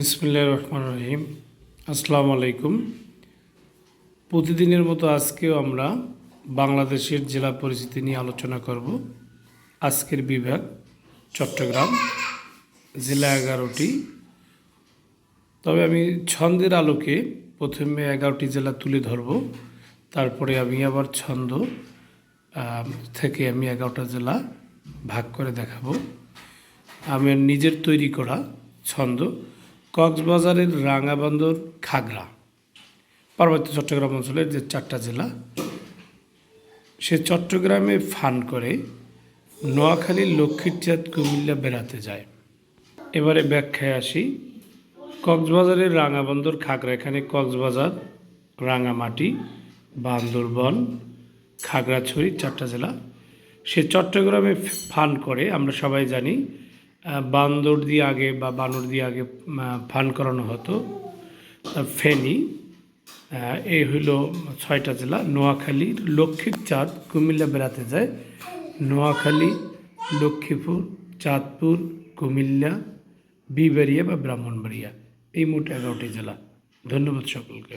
বিসমিল্লাহির রহমানির রহিম। আসসালামু আলাইকুম। প্রতিদিনের মতো আজকেও আমরা বাংলাদেশের জেলা পরিস্থিতি নিয়ে আলোচনা করব। আজকের বিভাগ চট্টগ্রাম, জেলা 11টি। তবে আমি ছন্দের আলোকে প্রথমে 11টি জেলা তুলে ধরব, তারপরে আমি আবার ছন্দ থেকে আমি 11টা জেলা ভাগ করে দেখাবো। আমার নিজের তৈরি করা ছন্দ। কক্সবাজারের রাঙাবন্দর, খাগড়া, পার্বত্য চট্টগ্রাম অঞ্চলের যে 4টা জেলা, সে চট্টগ্রামে ফান করে নোয়াখালীর লক্ষ্মীরচাঁদ, কুমিল্লা বেড়াতে যায়। এবারে ব্যাখ্যায় আসি। কক্সবাজারের রাঙাবন্দর, খাগড়া, এখানে কক্সবাজার, রাঙামাটি, বান্দরবন, খাগড়াছড়ি 4টা জেলা। সে চট্টগ্রামে ফান করে, আমরা সবাই জানি বান্দর দিয়ে আগে বা বানর দিয়ে আগে ফান করানো হতো। ফেনী, এই হইল 6টা জেলা। নোয়াখালীর লক্ষ্মীরচাঁদ, কুমিল্লা বেড়াতে যায়। নোয়াখালী, লক্ষ্মীপুর, চাঁদপুর, কুমিল্লা, বিবাড়িয়া বা ব্রাহ্মণবাড়িয়া, এই মোট 11টি জেলা। ধন্যবাদ সকলকে।